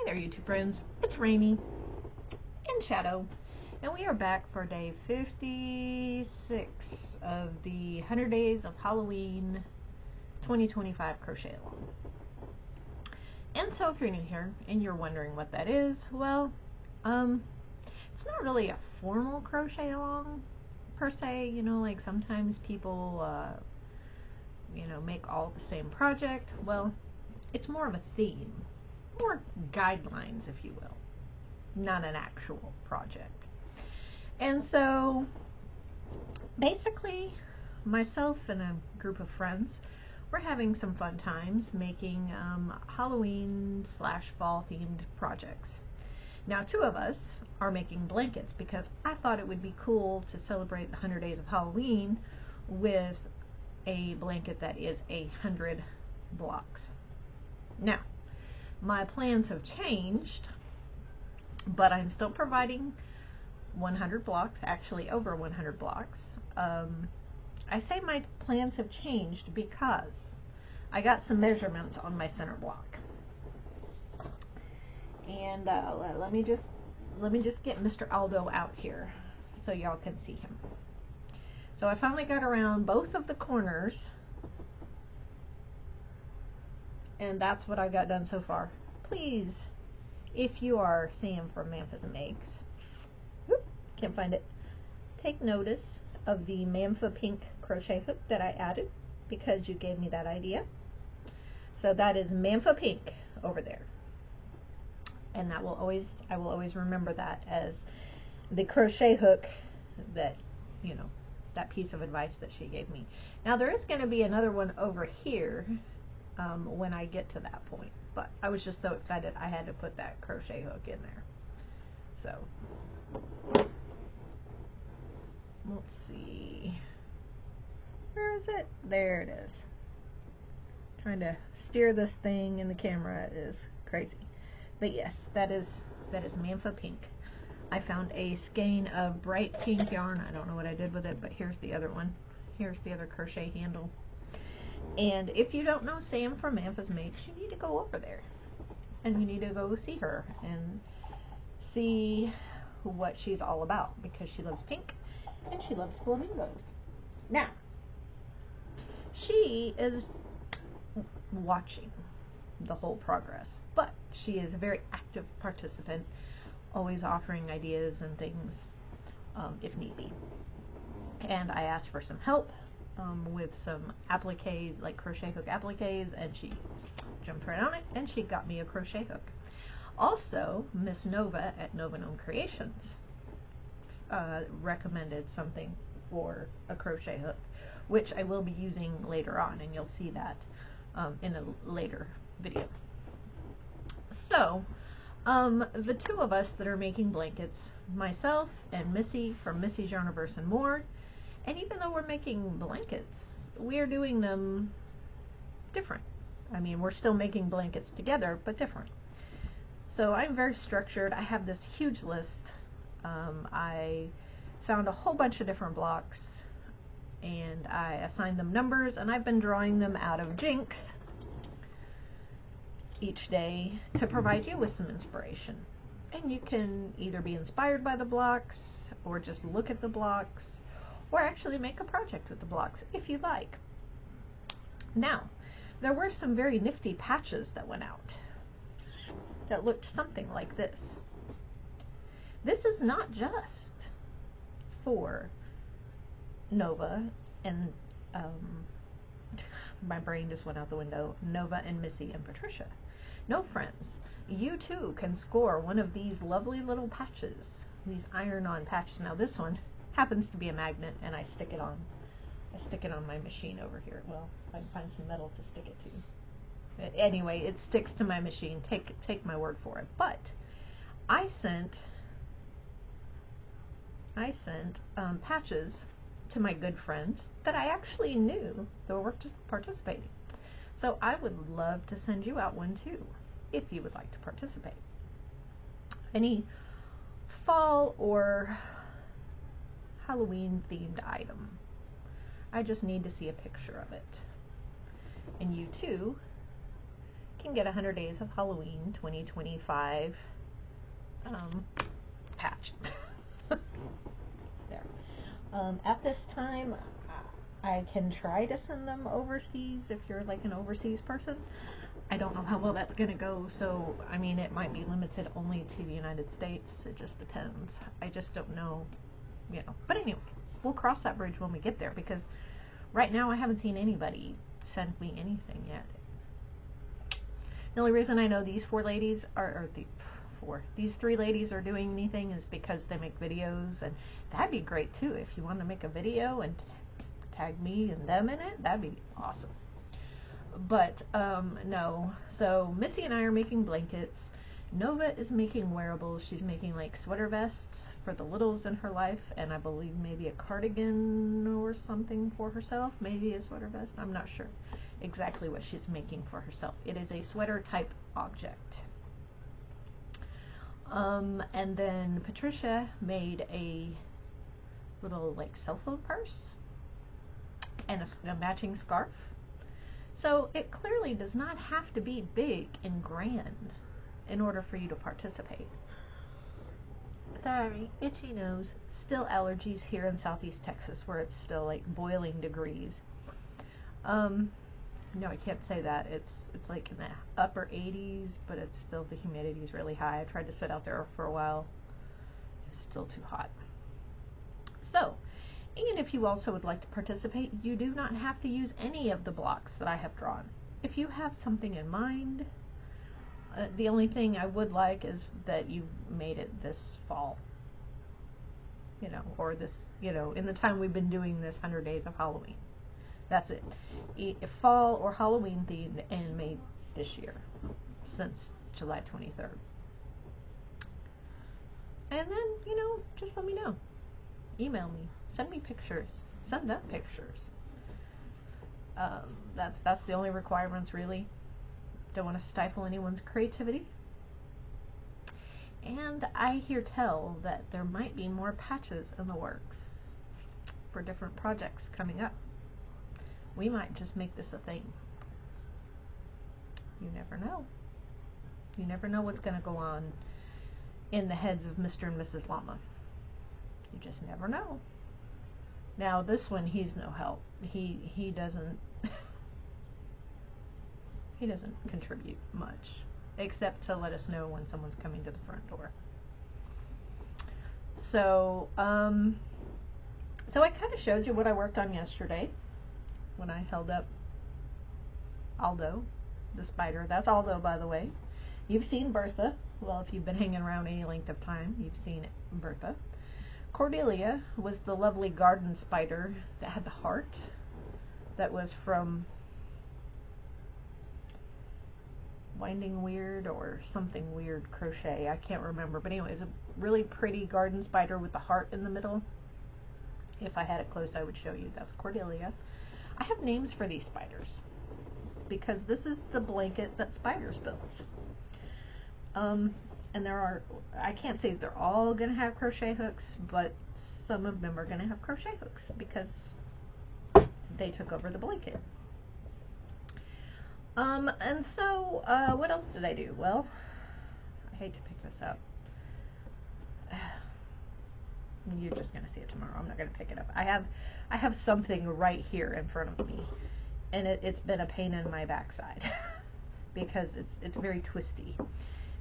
there, YouTube friends. It's Rainy in Shadow, and we are back for day 56 of the 100 Days of Halloween 2025 Crochet Along. And so if you're new here and you're wondering what that is, well, it's not really a formal crochet along per se, like sometimes people, make all the same project. Well, it's more of a theme, more guidelines, if you will, not an actual project. And so basically myself and a group of friends, we're having some fun times making Halloween / fall themed projects. Now 2 of us are making blankets because I thought it would be cool to celebrate the 100 Days of Halloween with a blanket that is 100 blocks. Now, my plans have changed, but I'm still providing 100 blocks, actually over 100 blocks. I say my plans have changed because I got some measurements on my center block. And let me just get Mr. Aldo out here so y'all can see him. So I finally got around both of the corners, and that's what I got done so far. Please, if you are Sam from Mamphas and Eggs, can't find it, take notice of the Mampha pink crochet hook that I added because you gave me that idea. So that is Mampha pink over there, and that will always, I will always remember that as the crochet hook that, that piece of advice that she gave me. Now there is going to be another one over here when I get to that point, but I was just so excited I had to put that crochet hook in there. So let's see, where is it? There it is. Trying to steer this thing in the camera is crazy, but yes, that is Mampha pink. I found a skein of bright pink yarn. I don't know what I did with it, but here's the other one. Here's the other crochet handle. And if you don't know Sam from Mamphas Makes, you need to go over there and you need to go see her and see what she's all about, because she loves pink and she loves flamingos. Now, she is watching the whole progress, but she is a very active participant, always offering ideas and things if need be. And I asked for some help with some appliques, like crochet hook appliques, and she jumped right on it and she got me a crochet hook. Also, Miss Nova at Nova Gnome Creations recommended something for a crochet hook, which I will be using later on, and you'll see that in a later video. So the 2 of us that are making blankets, myself and Missy from Missy's Yarniverse and More, and even though we're making blankets, we are doing them different. I mean, we're still making blankets together, but different. So I'm very structured. I have this huge list. I found a whole bunch of different blocks and I assigned them numbers, and I've been drawing them out of Jinx each day to provide you with some inspiration. And you can either be inspired by the blocks or just look at the blocks or actually make a project with the blocks if you like. Now, there were some very nifty patches that went out that looked something like this. This is not just for Nova and my brain just went out the window, Nova and Missy and Patricia. No, friends, you too can score one of these lovely little patches, these iron-on patches. Now this one happens to be a magnet, and I stick it on my machine over here. Well, I can find some metal to stick it to. Anyway, it sticks to my machine. Take my word for it. But I sent patches to my good friends that I actually knew that were participating. So I would love to send you out one too, if you would like to participate. Any fall or Halloween themed item. I just need to see a picture of it. And you too can get 100 Days of Halloween 2025 patch. There. At this time, I can try to send them overseas if you're like an overseas person. I don't know how well that's going to go, so I mean, it might be limited only to the United States. It just depends. I just don't know, you know. But anyway, we'll cross that bridge when we get there, because right now I haven't seen anybody send me anything yet. The only reason I know these these three ladies are doing anything is because they make videos, and that'd be great too. If you want to make a video and tag me and them in it, that'd be awesome. But no, so Missy and I are making blankets. Nova is making wearables. She's making like sweater vests for the littles in her life, and I believe maybe a cardigan or something for herself, maybe a sweater vest. I'm not sure exactly what she's making for herself. It is a sweater type object. And then Patricia made a little like cell phone purse and a matching scarf. So it clearly does not have to be big and grand in order for you to participate. Sorry, itchy nose. Still allergies here in Southeast Texas, where it's still like boiling degrees. No, I can't say that. It's like in the upper 80s, but it's still, the humidity is really high. I tried to sit out there for a while. It's still too hot. So, and if you also would like to participate, you do not have to use any of the blocks that I have drawn. If you have something in mind, the only thing I would like is that you made it this fall, you know, or this, you know, in the time we've been doing this 100 Days of Halloween. That's it. Fall or Halloween themed and made this year, since July 23rd. And then, you know, just let me know. Email me. Send me pictures. Send them pictures. That's the only requirements, really. Don't want to stifle anyone's creativity. And I hear tell that there might be more patches in the works for different projects coming up. We might just make this a thing. You never know. You never know what's going to go on in the heads of Mr. and Mrs. Llama. You just never know. Now this one, he's no help. He doesn't he doesn't contribute much, except to let us know when someone's coming to the front door. So so I kind of showed you what I worked on yesterday when I held up Aldo, the spider. That's Aldo, by the way. You've seen Bertha. Well, if you've been hanging around any length of time, you've seen Bertha. Cordelia was the lovely garden spider that had the heart. That was from Winding Weird or something weird crochet. I can't remember. But anyway, it's a really pretty garden spider with the heart in the middle. If I had it close, I would show you. That's Cordelia. I have names for these spiders because this is the blanket that spiders built. And there are, I can't say they're all going to have crochet hooks, but some of them are going to have crochet hooks because they took over the blanket. And so, what else did I do? Well, I hate to pick this up. You're just going to see it tomorrow. I'm not going to pick it up. I have something right here in front of me, and it's been a pain in my backside because it's very twisty.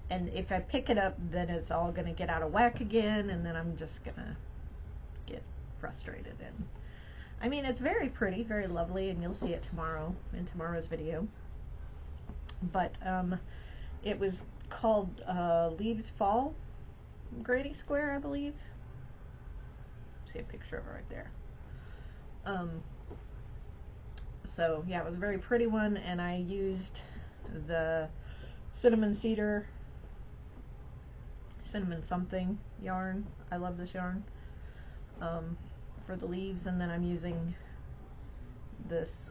And if I pick it up, then it's all going to get out of whack again, and then I'm just going to get frustrated. And I mean, it's very pretty, very lovely, and you'll see it tomorrow in tomorrow's video. But it was called Leaves Fall Granny Square, I believe. See a picture of it right there. So yeah, it was a very pretty one, and I used the cinnamon something yarn. I love this yarn for the leaves, and then I'm using this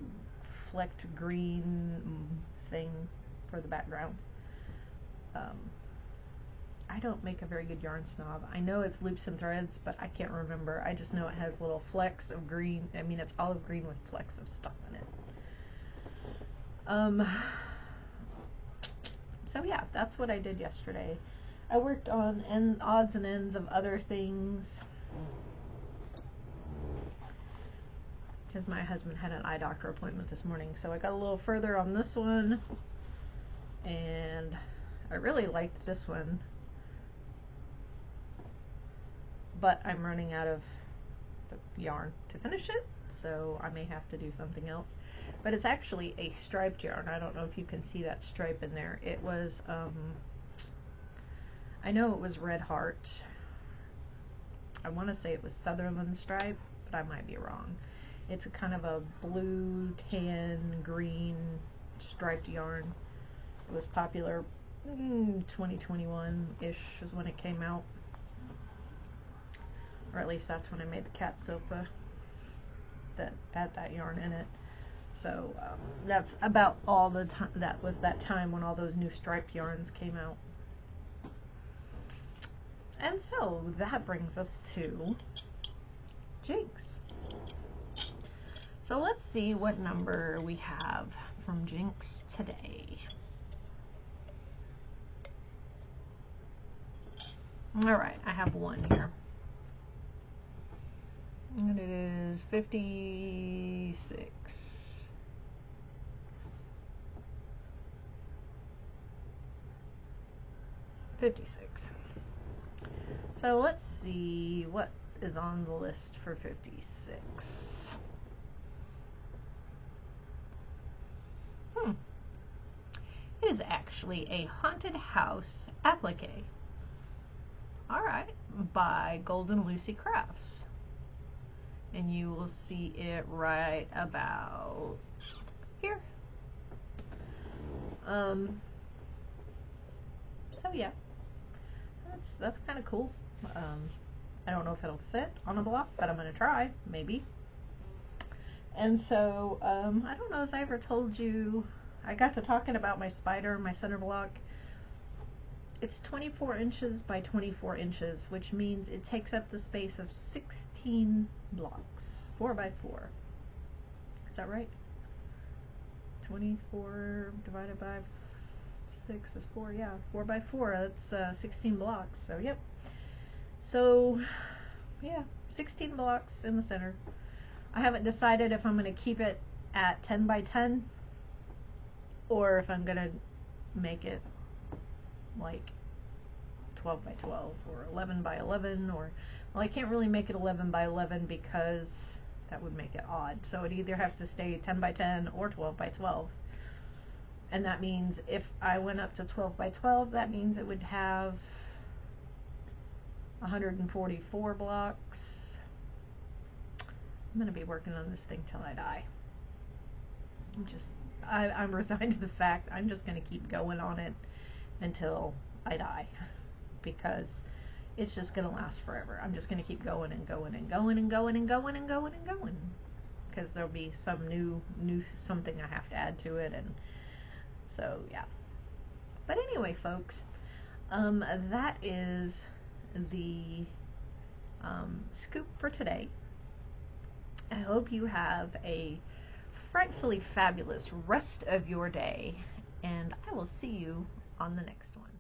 flecked green thing for the background. I don't make a very good yarn snob. I know it's loops and threads, but I can't remember. I just know it has little flecks of green. I mean, it's olive green with flecks of stuff in it. So yeah, that's what I did yesterday. I worked on odds and ends of other things because my husband had an eye doctor appointment this morning, so I got a little further on this one, and I really liked this one, but I'm running out of the yarn to finish it, so I may have to do something else. But it's actually a striped yarn. I don't know if you can see that stripe in there. It was I know it was Red Heart. I want to say it was Sutherland stripe, but I might be wrong. It's a kind of a blue, tan, green striped yarn. It was popular 2021-ish is when it came out. Or at least that's when I made the cat sofa that had that yarn in it. So that's about all the time. That was that time when all those new striped yarns came out. And so that brings us to Jinx. So let's see what number we have from Jinx today. Alright, I have one here. And it is 56. 56. So let's see what is on the list for 56. It is actually a haunted house applique. Alright, by Golden Lucy Crafts. And you will see it right about here. So yeah, that's kind of cool. I don't know if it'll fit on a block, but I'm gonna try, maybe. And so I don't know if I ever told you, I got to talking about my spider, my center block. It's 24 inches by 24 inches, which means it takes up the space of 16 blocks, 4 by 4. Is that right? 24 divided by 6 is 4, yeah, 4 by 4, that's 16 blocks, so yep. So, yeah, 16 blocks in the center. I haven't decided if I'm going to keep it at 10 by 10 or if I'm going to make it like 12 by 12 or 11 by 11, or, well, I can't really make it 11 by 11 because that would make it odd. So it'd either have to stay 10 by 10 or 12 by 12. And that means if I went up to 12 by 12, that means it would have 144 blocks. I'm going to be working on this thing till I die. I'm resigned to the fact I'm just going to keep going on it until I die, because it's just going to last forever. I'm just going to keep going and going and going and going and going and going and going, because there'll be some new something I have to add to it, and so yeah. But anyway, folks, that is the scoop for today. I hope you have a frightfully fabulous rest of your day, and I will see you on the next one.